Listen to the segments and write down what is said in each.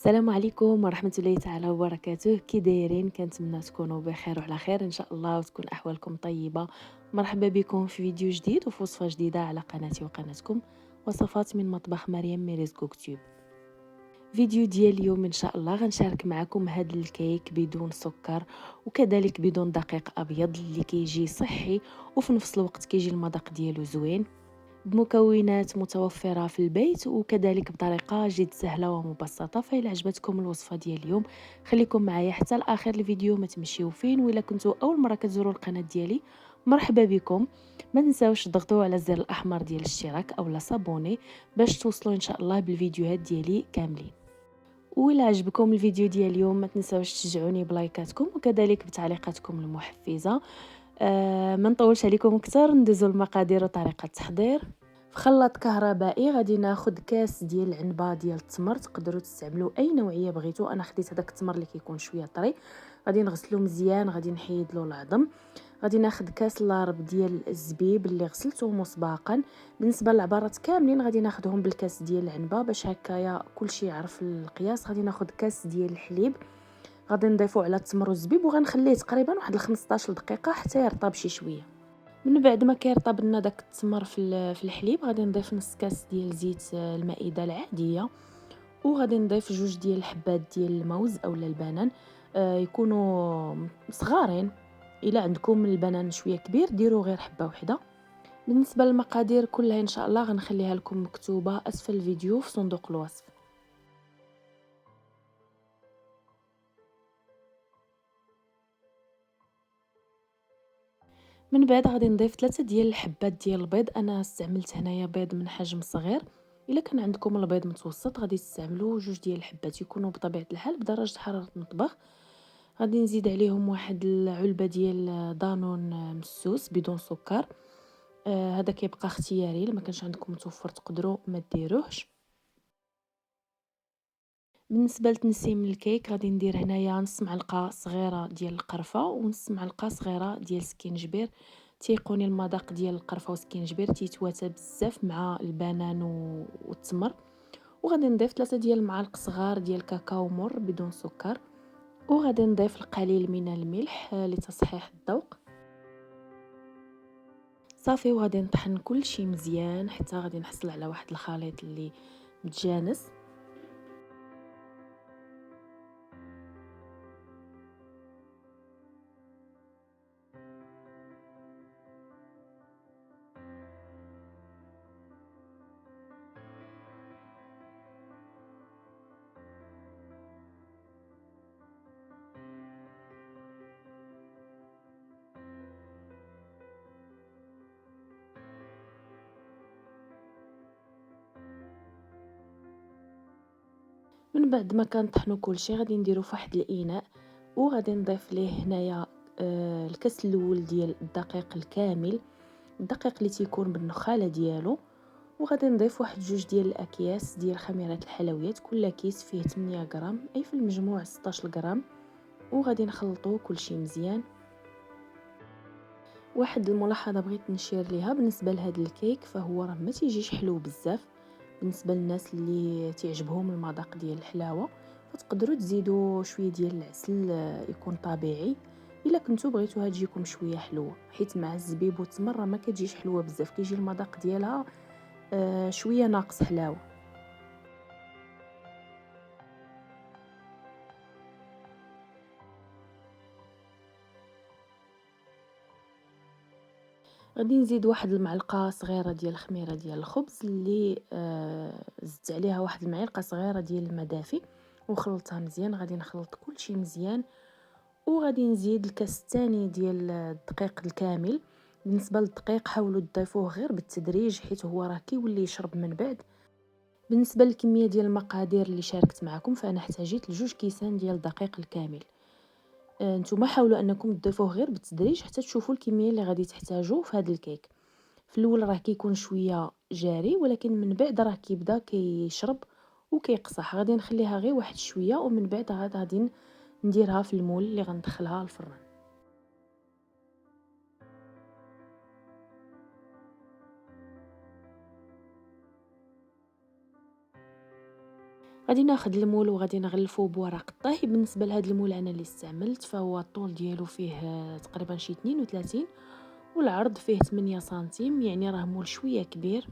السلام عليكم ورحمة الله تعالى وبركاته. كي دايرين؟ كنتمنى تكونوا بخير وعلى خير ان شاء الله، وتكون احوالكم طيبة. مرحبا بكم في فيديو جديد وفي وصفة جديدة على قناتي وقناتكم، وصفات من مطبخ مريم ميريز كوكتيوب. فيديو ديال اليوم ان شاء الله غنشارك معكم هذا الكيك بدون سكر وكذلك بدون دقيق ابيض اللي كيجي صحي وفي نفس الوقت كيجي المذاق ديالو زوين، بمكونات متوفرة في البيت وكذلك بطريقة جد سهلة ومبسطة. فإلا عجبتكم الوصفة ديال اليوم خليكم معايا حتى لآخر الفيديو، ما تمشيو فين. وإلا كنتوا أول مرة كتزوروا القناة ديالي مرحبا بكم، ما تنساوش تضغطوا على الزر الأحمر ديال الاشتراك أو لا صابوني باش توصلوا إن شاء الله بالفيديوهات ديالي كاملين. وإلا عجبكم الفيديو ديال اليوم ما تنساوش تشجعوني بلايكاتكم وكذلك بتعليقاتكم المحفزة. ما نطولش عليكم اكثر، ندوزو المقادير وطريقة التحضير. في خلاط كهربائي غادي ناخذ كاس ديال العنبه ديال التمر، تقدروا تستعملوا اي نوعيه بغيتو. انا خديت هذاك التمر اللي كيكون شويه طري، غادي نغسلو مزيان، غادي نحيد له العظم. غادي ناخذ كاس لارب ديال الزبيب اللي غسلته مسبقا. بالنسبه للعبارات كاملين غادي ناخذهم بالكاس ديال العنبه باش هكايا كلشي يعرف القياس. غادي ناخذ كاس ديال الحليب، غادي نضيفو على التمر والزبيب وغنخليه تقريبا واحد 15 دقيقه حتى يرطب شي شويه. من بعد ما كيرطب لنا داك التمر في الحليب غادي نضيف نص كاس ديال زيت المائده العاديه، وغادي نضيف جوج ديال الحبات ديال الموز اولا البنان، يكونوا صغارين. الا عندكم البنان شويه كبير ديروا غير حبه وحده. بالنسبه للمقادير كلها ان شاء الله غنخليها لكم مكتوبه اسفل الفيديو في صندوق الوصف. من بعد غادي نضيف 3 ديال الحبات ديال البيض، انا استعملت هنايا بيض من حجم صغير. الا كان عندكم البيض متوسط غادي تستعملوا جوج ديال الحبات، يكونوا بطبيعه الحال بدرجه حراره المطبخ. غادي نزيد عليهم واحد العلبه ديال دانون مسوس بدون سكر، هذا كيبقى اختياري، الا ما كانش عندكم متوفر تقدروا ما ديروهش. بالنسبه لتنسيم الكيك غادي ندير هنايا نص معلقه صغيره ديال القرفه ونص معلقه صغيره ديال السكينجبير. تيقوني المذاق ديال القرفه والسكينجبير تيتواتى بزاف مع البنان والتمر. وغادي نضيف 3 ديال المعالق صغار ديال كاكاو مر بدون سكر، وغادي نضيف القليل من الملح لتصحيح الذوق. صافي، وغادي نطحن كل شيء مزيان حتى غادي نحصل على واحد الخليط اللي متجانس. من بعد ما كنطحنوا كلشي غادي نديرو في واحد الاناء، وغادي نضيف ليه هنايا الكاس الاول ديال الدقيق الكامل، الدقيق اللي تيكون بالنخاله ديالو. وغادي نضيف واحد جوج ديال الاكياس ديال خميرات الحلويات، كل كيس فيه 8 غرام، اي في المجموع 16 غرام. وغادي نخلطو كلشي مزيان. واحد الملاحظه بغيت نشير ليها بالنسبه لهذا الكيك، فهو راه ما تيجيش حلو بزاف. بالنسبه للناس اللي تعجبهم المذاق ديال الحلاوه فتقدروا تزيدوا شويه ديال العسل يكون طبيعي. الا كنتو بغيتوها تجيكم شويه حلوه، حيت مع الزبيب والتمر راه ما كتجيش حلوه بزاف، كيجي المذاق ديالها شويه ناقص حلاوه. غادي نزيد واحد المعلقه صغيره ديال الخميره ديال الخبز اللي زدت عليها واحد المعلقه صغيره ديال الماء دافي وخلطها مزيان. غادي نخلط كلشي مزيان، وغادي نزيد الكاس الثاني ديال الدقيق الكامل. بالنسبه للدقيق حاولوا تضيفوه غير بالتدريج حيت هو راه كيولي يشرب من بعد. بالنسبه للكميه ديال المقادير اللي شاركت معكم فانا احتاجيت لجوج كيسان ديال الدقيق الكامل. نتوما حاولوا انكم تضيفوه غير بالتدريج حتى تشوفوا الكميه اللي غادي تحتاجوا في هذا الكيك. في الاول راه كيكون شويه جاري، ولكن من بعد راه كيبدا كيشرب وكيقصح. غادي نخليها غير واحد شويه ومن بعد غادي نديرها في المول اللي غندخلها الفران. غادي ناخد المول وغادي نغلفو بورق الطهي. بالنسبه لهاد المول انا اللي استعملت فهو الطول ديالو فيه تقريبا شي 32 والعرض فيه 8 سنتيم، يعني راه مول شويه كبير.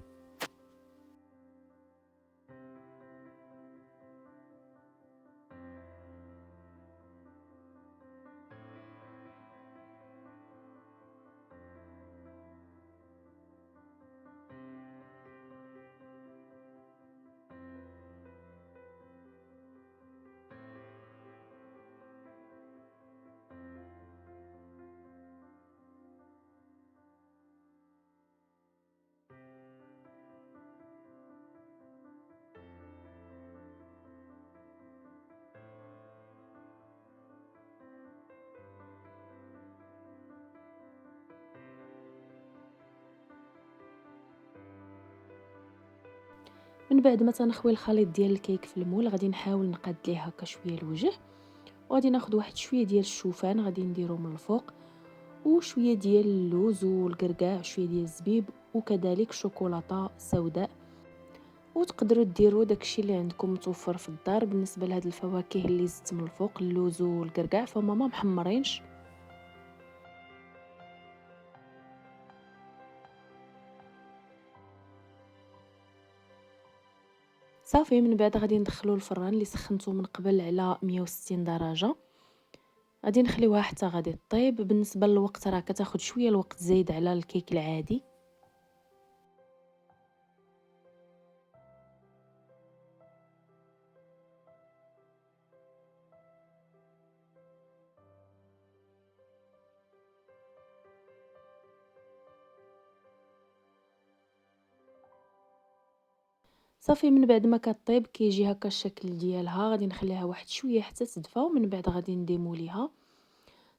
من بعد ما تنخوي الخليط ديال الكيك في المول غادي نحاول نقاد ليه هكا شويه الوجه، وغادي ناخد واحد شويه ديال الشوفان غادي نديرو من الفوق، وشويه ديال اللوز والكركاع، شويه ديال الزبيب وكذلك شوكولاته سوداء. وتقدروا ديروا داكشي اللي عندكم متوفر في الدار. بالنسبه لهاد الفواكه اللي زدت من الفوق اللوز والكركاع فما ما محمرينش. صافي من بعد غادي ندخلو الفران اللي سخنته من قبل على 160 درجه، غادي نخليوها حتى غادي طيب. بالنسبه للوقت راه كتاخد شويه الوقت زايد على الكيك العادي. صافي من بعد ما كطيب كيجي هكا الشكل ديالها. غادي نخليها واحد شويه حتى تدفى ومن بعد غادي نديموليها.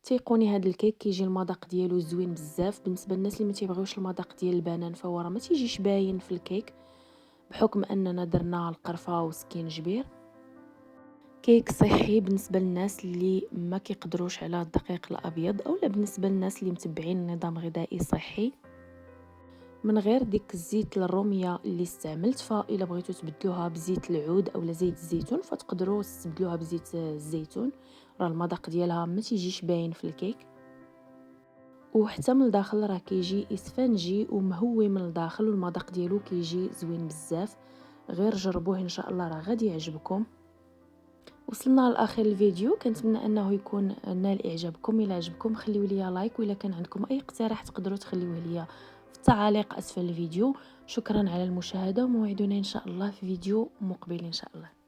تيقوني هاد الكيك كيجي المذاق ديالو زوين بزاف. بالنسبه للناس اللي ما تيبغيوش المذاق ديال البنان فهو راه ما تيجيش باين في الكيك بحكم اننا درنا القرفه وسكينجبير. كيك صحي بالنسبه للناس اللي ما كيقدروش على الدقيق الابيض، اولا بالنسبه للناس اللي متبعين نظام غذائي صحي. من غير ديك الزيت الروميه اللي استعملت، فاذا بغيتو تبدلوها بزيت العود اولا زيت الزيتون فتقدروا تستبدلوها بزيت الزيتون، راه المذاق ديالها ما تيجيش باين في الكيك. وحتى من الداخل راه كيجي اسفنجي ومهوي من الداخل والمذاق ديالو كيجي زوين بزاف. غير جربوه ان شاء الله راه غادي يعجبكم. وصلنا لاخر الفيديو، كنتمنى انه يكون نال اعجابكم. الى عجبكم خليوا لي لايك، واذا كان عندكم اي اقتراح تقدروا تخليوه لي في التعاليق اسفل الفيديو. شكرا على المشاهده، وموعدنا ان شاء الله في فيديو مقبل ان شاء الله.